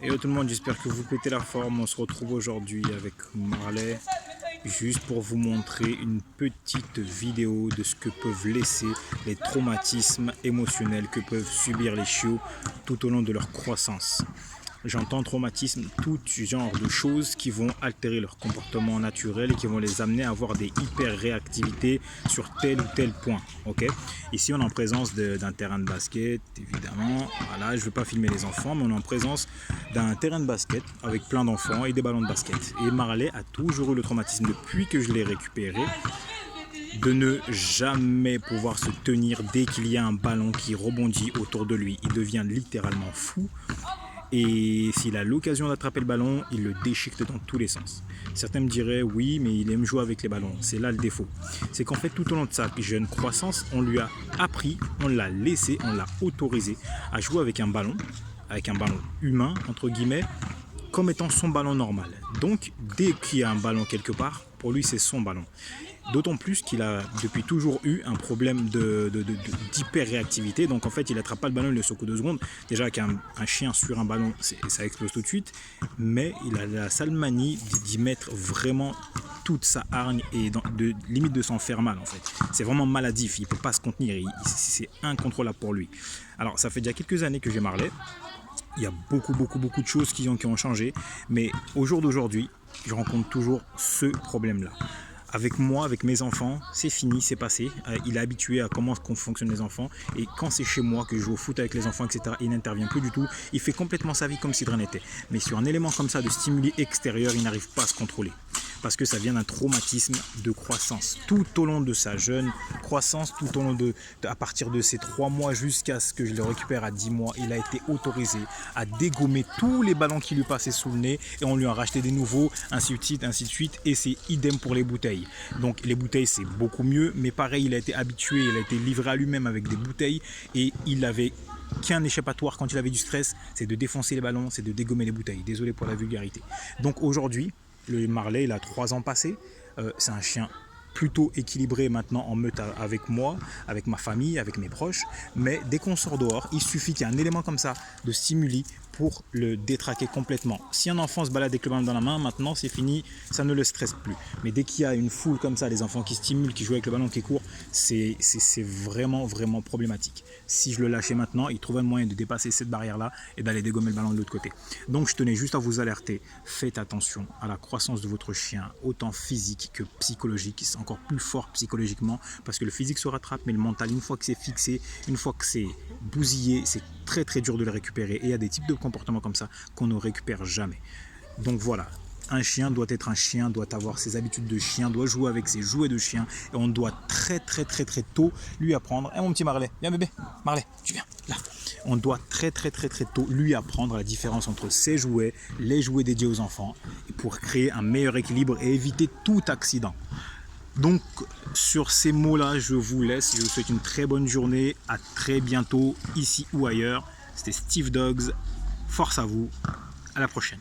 Hello tout le monde, j'espère que vous pétez la forme. On se retrouve aujourd'hui avec Marley, juste pour vous montrer une petite vidéo de ce que peuvent laisser les traumatismes émotionnels que peuvent subir les chiots tout au long de leur croissance. J'entends traumatisme, tout genre de choses qui vont altérer leur comportement naturel et qui vont les amener à avoir des hyper-réactivités sur tel ou tel point. Okay, ici, on est en présence d'un terrain de basket, évidemment. Voilà, je ne veux pas filmer les enfants, mais on est en présence d'un terrain de basket avec plein d'enfants et des ballons de basket. Et Marley a toujours eu le traumatisme depuis que je l'ai récupéré de ne jamais pouvoir se tenir dès qu'il y a un ballon qui rebondit autour de lui. Il devient littéralement fou. Et s'il a l'occasion d'attraper le ballon, il le déchiquette dans tous les sens. Certains me diraient oui, mais il aime jouer avec les ballons. C'est là le défaut. C'est qu'en fait, tout au long de sa jeune croissance, on lui a appris, on l'a laissé, on l'a autorisé à jouer avec un ballon humain, entre guillemets, comme étant son ballon normal. Donc, dès qu'il y a un ballon quelque part, pour lui, c'est son ballon. D'autant plus qu'il a depuis toujours eu un problème d'hyper-réactivité. Donc en fait, il n'attrape pas le ballon, il le secoue 2 secondes. Déjà qu'un chien sur un ballon, ça explose tout de suite. Mais il a la sale manie d'y mettre vraiment toute sa hargne et limite de s'en faire mal en fait. C'est vraiment maladif, il ne peut pas se contenir, c'est incontrôlable pour lui. Alors ça fait déjà quelques années que j'ai Marley. Il y a beaucoup de choses qui ont changé. Mais au jour d'aujourd'hui, je rencontre toujours ce problème-là. Avec moi, avec mes enfants, c'est fini, c'est passé. Il est habitué à comment fonctionnent les enfants. Et quand c'est chez moi, que je joue au foot avec les enfants, etc., il n'intervient plus du tout. Il fait complètement sa vie comme si de rien n'était. Mais sur un élément comme ça de stimuli extérieur, il n'arrive pas à se contrôler. Parce que ça vient d'un traumatisme de croissance. Tout au long de sa jeune croissance, tout au long à partir de ses 3 mois jusqu'à ce que je le récupère à 10 mois, il a été autorisé à dégommer tous les ballons qui lui passaient sous le nez et on lui a racheté des nouveaux, ainsi de suite. Et c'est idem pour les bouteilles. Donc les bouteilles, c'est beaucoup mieux, mais pareil, il a été habitué, il a été livré à lui-même avec des bouteilles et il avait qu'un échappatoire quand il avait du stress, c'est de défoncer les ballons, c'est de dégommer les bouteilles. Désolé pour la vulgarité. Donc aujourd'hui, le Marley, il a 3 ans passés. C'est un chien plutôt équilibré maintenant en meute avec moi, avec ma famille, avec mes proches. Mais dès qu'on sort dehors, il suffit qu'il y ait un élément comme ça de stimuli pour le détraquer complètement. Si un enfant se balade avec le ballon dans la main, maintenant c'est fini, ça ne le stresse plus. Mais dès qu'il y a une foule comme ça, les enfants qui stimulent, qui jouent avec le ballon, qui courent, c'est vraiment problématique. Si je le lâchais maintenant, il trouvait un moyen de dépasser cette barrière-là et d'aller dégommer le ballon de l'autre côté. Donc je tenais juste à vous alerter, faites attention à la croissance de votre chien, autant physique que psychologique. C'est encore plus fort psychologiquement parce que le physique se rattrape, mais le mental, une fois que c'est fixé, une fois que c'est bousillé, c'est très dur de le récupérer. Et il y a des types de comportements comme ça qu'on ne récupère jamais. Donc voilà, un chien doit être un chien, doit avoir ses habitudes de chien, doit jouer avec ses jouets de chien et on doit très tôt lui apprendre. Mon petit Marley, viens bébé, Marley, tu viens là. On doit très tôt lui apprendre la différence entre ses jouets, les jouets dédiés aux enfants pour créer un meilleur équilibre et éviter tout accident. Donc sur ces mots-là, je vous laisse. Je vous souhaite une très bonne journée. À très bientôt, ici ou ailleurs. C'était Steve Dogs. Force à vous. À la prochaine.